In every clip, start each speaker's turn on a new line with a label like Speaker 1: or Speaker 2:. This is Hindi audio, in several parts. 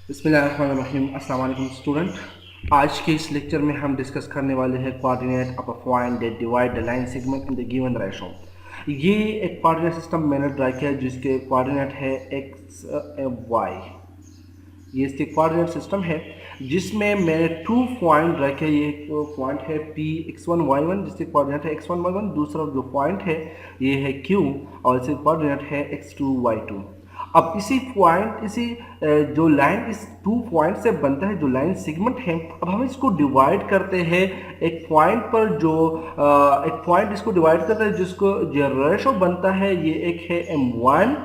Speaker 1: बिस्मिल्लाहिर्रहमानिर्रहीम। अस्सलाम वालेकुम स्टूडेंट। आज के इस लेक्चर में हम डिस्कस करने वाले हैं coordinate of a point that divide the line segment in the given ratio. ये एक कोऑर्डिनेट सिस्टम मैंने ड्रा किया है जिसके कोऑर्डिनेट है एक्स वाई। ये इसके कोऑर्डिनेट सिस्टम है जिसमें मैंने टू पॉइंट रखे। ये पॉइंट है पी x1 y1 जिसके कोऑर्डिनेट है x1 y1। दूसरा जो पॉइंट है ये है q और इसके कोऑर्डिनेट है x2 y2। अब इसी पॉइंट जो लाइन इस टू पॉइंट से बनता है, जो लाइन सेगमेंट है, अब हम इसको डिवाइड करते हैं एक पॉइंट पर। जो एक पॉइंट इसको डिवाइड करता है जिसको जो रेशो बनता है ये एक है m1,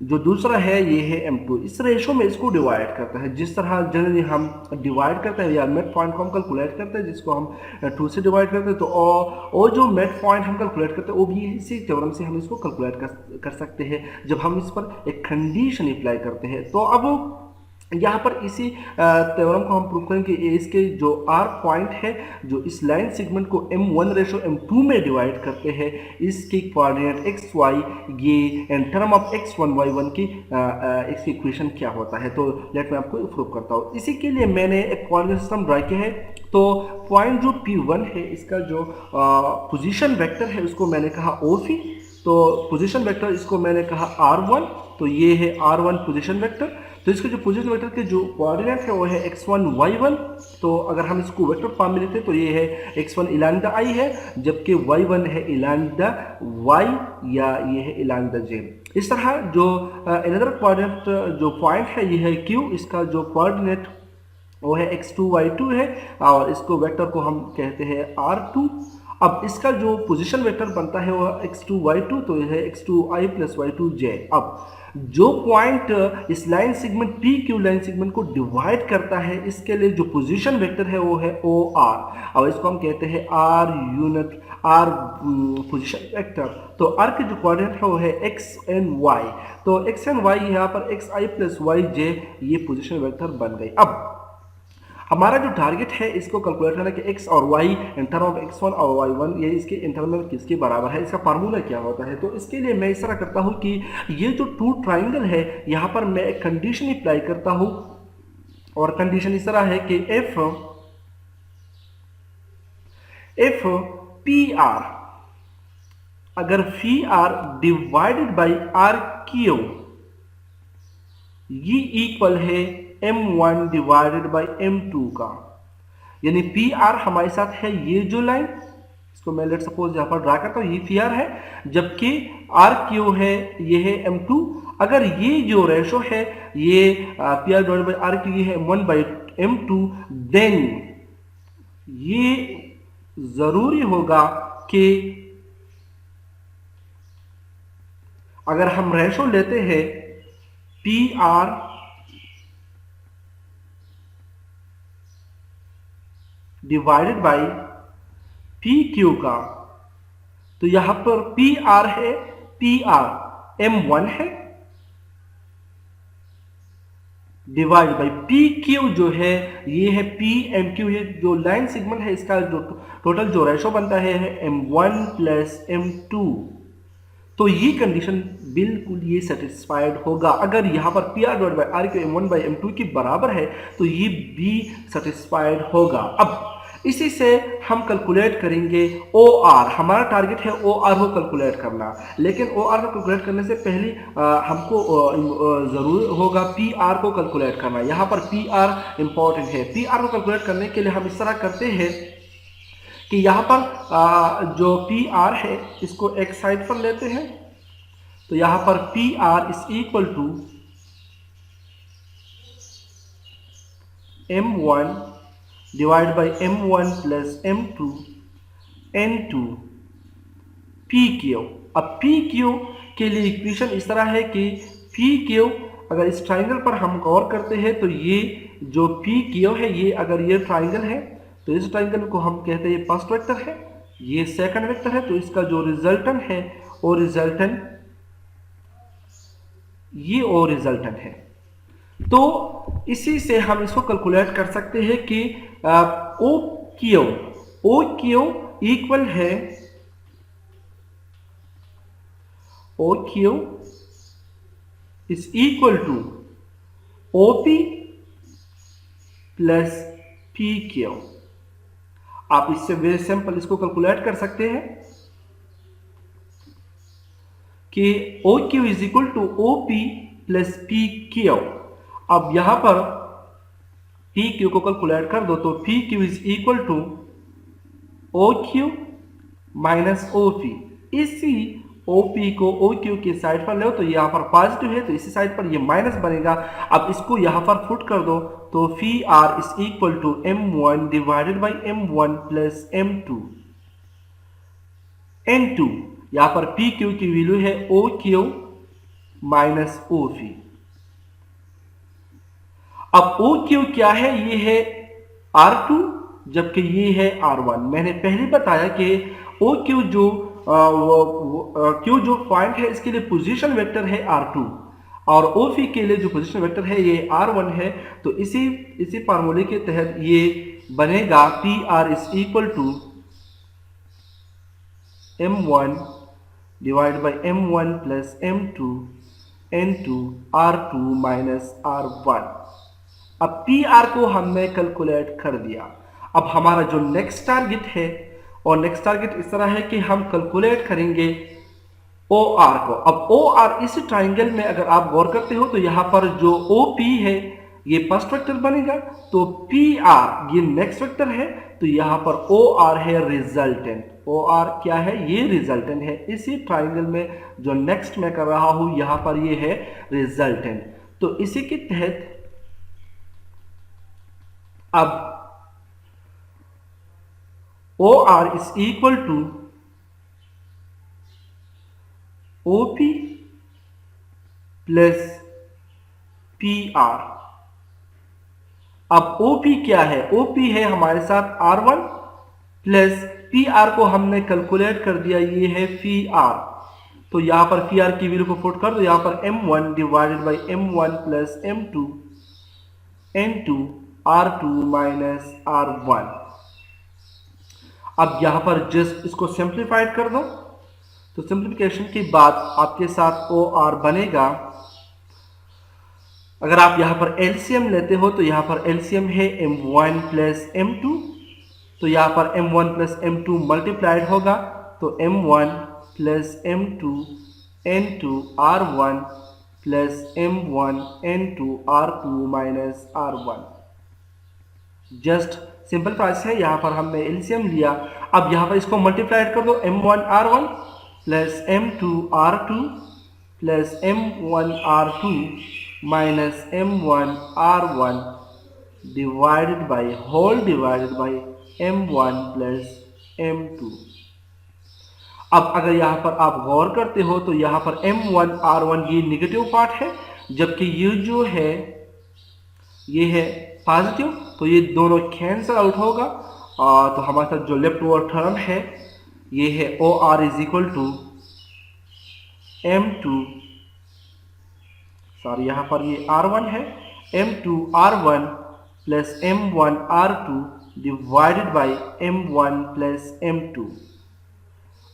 Speaker 1: जो दूसरा है ये है m2। इस रेशो में इसको डिवाइड करता है। जिस तरह जनरली हम डिवाइड करते हैं या मिड पॉइंट को हम कैलकुलेट करते हैं जिसको हम 2 से डिवाइड करते हैं, तो और जो मिड पॉइंट हम कैलकुलेट करते हैं वो भी इसी थ्योरम से हम इसको कैलकुलेट कर सकते हैं जब हम इस पर एक कंडीशन अप्लाई करते हैं। तो अब यहाँ पर इसी थ्योरम को हम प्रूव करेंगे कि इसके जो आर पॉइंट है जो इस लाइन सेगमेंट को m1 रेशो m2 में डिवाइड करते हैं, इसकी कोऑर्डिनेट एक्स वाई ये in term of x1 y1 की इसकी इक्वेशन क्या होता है। तो लेट मैं आपको प्रूव करता हूँ। इसी के लिए मैंने एक कोऑर्डिनेट सिस्टम ड्रा किया है। तो पॉइंट जो P1 है इसका जो पोजीशन वेक्टर है उसको मैंने कहा OP। तो पोजीशन वेक्टर इसको मैंने कहा R1। तो ये है R1 पोजीशन वेक्टर। तो इसके जो पोजीशन वेक्टर के जो कोऑर्डिनेट है वो है x1 y1। तो अगर हम इसको वेक्टर फॉर्म में लिखते हैं तो ये है x1 इलान द i है, जबकि y1 है इलान द y या ये है इलान द j। इस तरह जो अनदर कोऑर्डिनेट जो पॉइंट है ये है q। इसका जो कोऑर्डिनेट वो है x2 y2 है और इसको वेक्टर को हम कहते हैं R2। अब इसका जो पोजीशन वेक्टर बनता है वो x2 y2, तो यह है x2i प्लस y2j। अब जो पॉइंट इस line segment P Q line segment को डिवाइड करता है इसके लिए जो पोजीशन वेक्टर है वो है ओ आर और इसको हम कहते हैं R unit R position vector. तो आर के जो कोऑर्डिनेट है वो है एक्स एंड वाई। तो एक्स एंड वाई यहाँ पर X I plus Y J ये पोजीशन वेक्टर बन गई। अब हमारा जो टारगेट है इसको कैलकुलेट करना कि x और y in term of x1 और y1 ये इसके इंटरवल में किसके बराबर है, इसका फार्मूला क्या होता है। तो इसके लिए मैं इस तरह करता हूँ कि ये जो टू ट्राइंगल है यहाँ पर मैं एक कंडीशन अप्लाई करता हूँ और कंडीशन इस तरह है कि if पी आर अगर phi R divided by R Q ये इक्वल है m1 डिवाइडेड बाई m2 का, यानी पी आर हमारे साथ है ये जो लाइन, इसको मैं लेट सपोज यहां पर ड्रा करता हूं, ये पी आर है, जबकि आर क्यू है ये है m2। अगर ये जो रेशो है ये P R divided by R Q ये है m1 बाई m2, देन ये जरूरी होगा कि अगर हम रेशो लेते हैं P R divided by P Q का, तो यहां पर पी आर है, पी आर m1 है डिवाइड बाई पी क्यू जो है ये है पी एम क्यू। ये जो लाइन सेगमेंट है इसका जो टोटल जो रेशो बनता है m1 प्लस m2। तो ये कंडीशन बिल्कुल ये सेटिस्फाइड होगा। अगर यहाँ पर P R divide by R Q m1 by m2 के बराबर है तो ये भी सेटिस्फाइड होगा। अब इसी से हम कैलकुलेट करेंगे ओ आर। हमारा टारगेट है ओ आर को कैलकुलेट करना, लेकिन ओ आर को कैलकुलेट करने से पहले हमको जरूर होगा पी आर को कैलकुलेट करना। यहाँ पर पी आर इंपॉर्टेंट है। पी आर को कैलकुलेट करने के लिए हम इस तरह करते हैं कि यहाँ पर जो पी आर है इसको एक साइड पर लेते हैं। तो यहाँ पर P R is equal to m1 divide by m1 plus m2 n2 P Q. अब पी क्यू के लिए इक्वेशन इस तरह है कि पी क्यू अगर इस ट्राइंगल पर हम गौर करते हैं तो ये जो पी क्यू है ये अगर ये ट्राइंगल है तो इस ट्राइंगल को हम कहते हैं ये फर्स्ट वेक्टर है, ये सेकंड वेक्टर है। तो इसका जो रिजल्टेंट है वो रिजल्टेंट ये ओ रिजल्टेंट है। तो इसी से हम इसको कैलकुलेट कर सकते हैं कि ओ क्यू इक्वल है OQ is equal to OP plus P Q. आप इससे वेरी सिंपल इसको कैलकुलेट कर सकते हैं कि O Q is equal to O P plus P Q. अब यहां पर पी क्यू को कैलकुलेट कर दो तो P Q is equal to O Q minus O P. इसी ओ पी को ओ क्यू की साइड पर लो तो यहाँ पर पॉजिटिव है तो इसी साइड पर ये माइनस बनेगा। अब इसको यहाँ पर पुट कर दो तो phi R is equal to m1 divided by m1 plus m2 n2। यहाँ पर पी क्यू की वैल्यू है O Q minus O P. अब ओ क्यू क्या है, ये है R2 जबकि ये है R1। मैंने पहले बताया कि ओ क्यू जो क्यू जो पॉइंट है इसके लिए पोजीशन वेक्टर है R2 और ओ पी के लिए जो पोजीशन वेक्टर है ये R1 है। तो इसी फार्मूले के तहत ये बनेगा P R is equal to m1 divide by m1 plus m2 n2 R2 minus R1। अब पी आर को हमने कैलकुलेट कर दिया। अब हमारा जो नेक्स्ट टारगेट है और नेक्स्ट टारगेट इस तरह है कि हम कैलकुलेट करेंगे ओ आर को। अब ओ आर इस ट्राइंगल में अगर आप गौर करते हो तो यहाँ पर जो ओ पी है ये फर्स्ट वेक्टर बनेगा तो पी आर ये नेक्स्ट वेक्टर है तो यहाँ पर ओ आर है रिजल्टेंट। ओ आर क्या है, ये रिजल्टेंट है। इसी ट्राइंगल में जो नेक्स्ट मैं कर रहा हूं यहाँ पर ये है रिजल्टेंट। तो इसी के तहत अब O R is equal to O P plus P R. अब ओ पी क्या है, ओ पी है हमारे साथ R1 प्लस पी आर को हमने कैलकुलेट कर दिया, ये है पी आर। तो यहां पर पी आर की वैल्यू को पुट कर दो, यहां पर m1 divided by m1 plus m2 n2 R2 minus R1। अब यहां पर जस्ट इसको सिंप्लीफाइड कर दो तो सिंप्लीफिकेशन के बाद आपके साथ ओ आर बनेगा। अगर आप यहां पर एलसीएम लेते हो तो यहां पर एलसीएम है m1 प्लस m2 तो यहां पर m1 प्लस m2 मल्टीप्लाइड होगा तो m1 plus m2 n2 R1 plus m1 n2 R2 minus R1। Just simple process है, यहां पर हमने एलसीएम लिया। अब यहां पर इसको मल्टीप्लाइड कर दो m1 R1 plus m2 R2 plus m1 R2 minus m1 R1 divided by whole divided by m1 plus m2। अब अगर यहां पर आप गौर करते हो तो यहां पर m1 R1 ये निगेटिव पार्ट है जबकि ये जो है ये है पॉजिटिव, तो ये दोनों कैंसल आउट होगा। तो हमारे साथ जो लेफ्ट ओवर टर्म है ये है oh R is equal to m2 sorry यहाँ पर ये R1 है m2 R1 plus m1 R2 divided by m1 plus m2।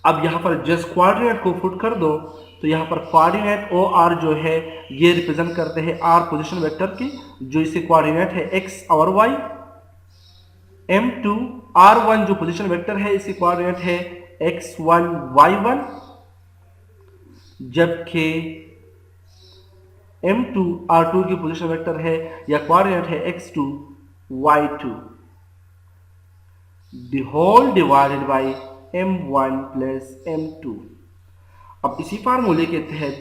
Speaker 1: अब यहाँ पर जस्ट कोऑर्डिनेट को पुट कर दो तो यहाँ पर कोऑर्डिनेट ओ आर जो है ये रिप्रेजेंट करते हैं आर पोजीशन वेक्टर की, जो इसे कोऑर्डिनेट है x और y। m2 R1 जो पोजीशन वेक्टर है इसे कोऑर्डिनेट है x1 y1 जबकि m2 R2 की पोजीशन वेक्टर है या कोऑर्डिनेट है x2 y2 the whole divided by m1 plus m2। अब इसी फार्मूले के तहत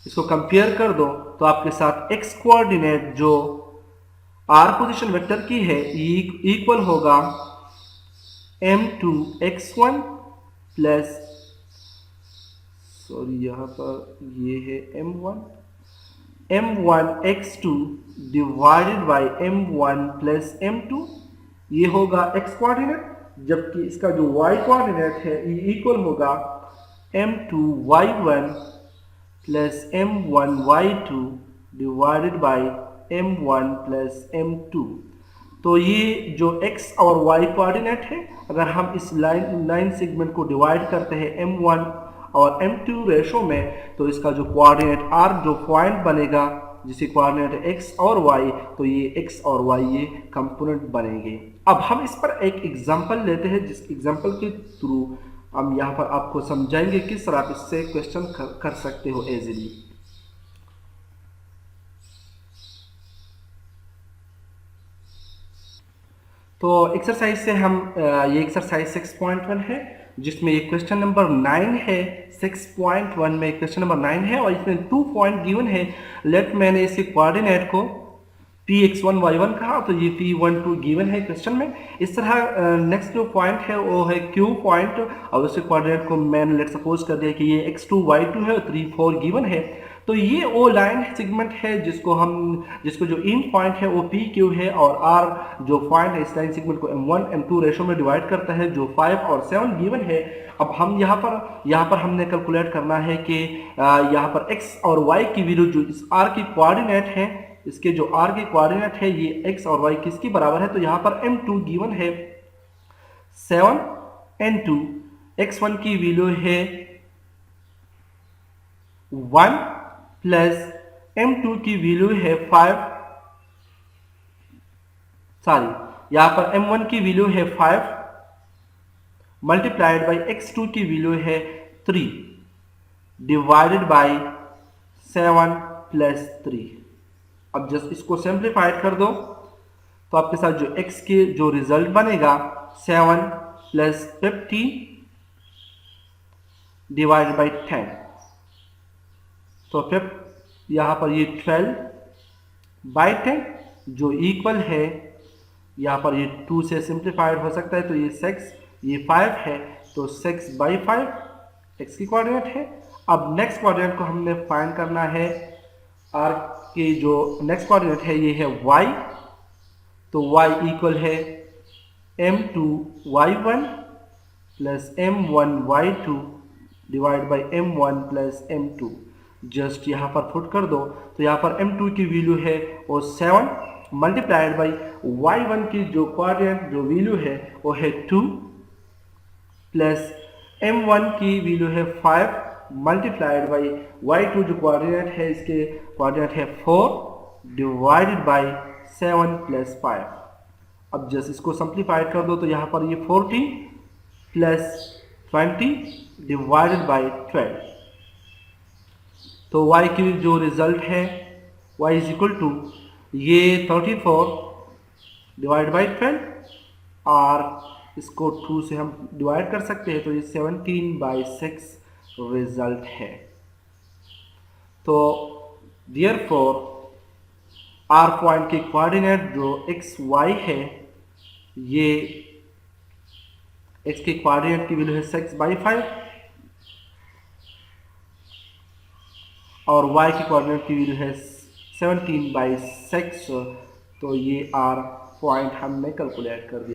Speaker 1: इसको कंपेयर कर दो तो आपके साथ x कोऑर्डिनेट जो r पोजीशन वेक्टर की है इक्वल होगा m2 x1 प्लस सॉरी यहाँ पर ये है m1 x2 divided by m1 plus m2। ये होगा x कोऑर्डिनेट जबकि इसका जो y कोऑर्डिनेट है ये इक्वल होगा m2 y1 plus m1 y2 divided by m1 plus m2। तो ये जो x और y कोऑर्डिनेट है अगर हम इस लाइन सेगमेंट को डिवाइड करते हैं m1 और m2 रेशो में तो इसका जो कोऑर्डिनेट r जो पॉइंट बनेगा जिसके कोऑर्डिनेट है x और y, तो ये x और y ये कंपोनेंट बनेंगे। अब हम इस पर एक एग्जांपल लेते हैं, जिस एग्जांपल के थ्रू हम यहाँ पर आपको समझाएंगे किस तरह आप इससे क्वेश्चन कर सकते हो इजीली। तो एक्सरसाइज से हम ये एक्सरसाइज 6.1 है, जिसमें ये क्वेश्चन नंबर 9 है। 6.1 में क्वेश्चन नंबर 9 है और इसमें 2 पॉइंट गिवन है। लेट मैंने इसके कोऑर्डिनेट को Px1 y1 कहा, तो ये P12 गिवन है क्वेश्चन में। इस तरह नेक्स्ट जो पॉइंट है वो है Q पॉइंट, और उसके कोऑर्डिनेट को मैंने लेट सपोज कर दिया कि ये x2 y2 है और 3 4 गिवन है। तो ये वो लाइन सेगमेंट है जिसको जो इन पॉइंट है वो PQ है, और R जो पॉइंट है इस लाइन सेगमेंट को M1 M2 रेशो में डिवाइड करता है, जो 5 और 7 गिवन है। अब हम यहाँ पर हमने कैलकुलेट करना है कि यहाँ पर x और y की वैल्यू जो इस R की कोऑर्डिनेट है, इसके जो R के कोऑर्डिनेट है ये x और y किसकी बराबर है, तो यहाँ पर M2 गिवन है 7 N2, x1 की वैल्यू है 1 प्लस M2 की वैल्यू है 5, सॉरी यहाँ पर M1 की वैल्यू है 5 मल्टीप्लाइड बाई x2 की वैल्यू है 3 डिवाइडेड बाई 7 प्लस 3। अब जस्ट इसको सिंप्लीफाइड कर दो तो आपके साथ जो x के जो रिजल्ट बनेगा 7 प्लस 50 डिवाइडेड बाई 10, तो फिर यहाँ पर ये 12 बाई 10 जो इक्वल है, यहाँ पर ये 2 से सिंप्लीफाइड हो सकता है, तो ये 6 ये 5 है, तो 6 बाई 5 x की कोऑर्डिनेट है। अब नेक्स्ट कोऑर्डिनेट को हमने फाइंड करना है, r की जो नेक्स्ट कोऑर्डिनेट है ये है y, तो y इक्वल है m2 y1 plus m1 y2 divide by m1 plus m2। Just यहाँ पर पुट कर दो तो यहाँ पर m2 की वैल्यू है वो 7 मल्टीप्लाइड बाई y1 की जो कोऑर्डिनेट जो वैल्यू है वो है 2 प्लस m1 की वैल्यू है 5 मल्टीप्लाइड बाई y2 जो कोऑर्डिनेट है इसके कोऑर्डिनेट है 4 डिवाइडेड बाई 7 प्लस 5। अब जस्ट इसको सिंप्लीफाइड कर दो तो यहाँ पर ये 40 प्लस 20 डिवाइडेड बाई 12, तो y की जो रिजल्ट है y इज इक्वल टू ये 34 डिवाइड बाई 12, और इसको 2 से हम डिवाइड कर सकते हैं, तो ये 17 बाई 6 रिजल्ट है। तो देयरफॉर r पॉइंट के कोऑर्डिनेट जो x y है, ये x के कोऑर्डिनेट की वैल्यू है 6 बाई 5 और y की कोऑर्डिनेट की वैल्यू है 17 बाई 6, तो ये r पॉइंट हमने कैलकुलेट कर दिया।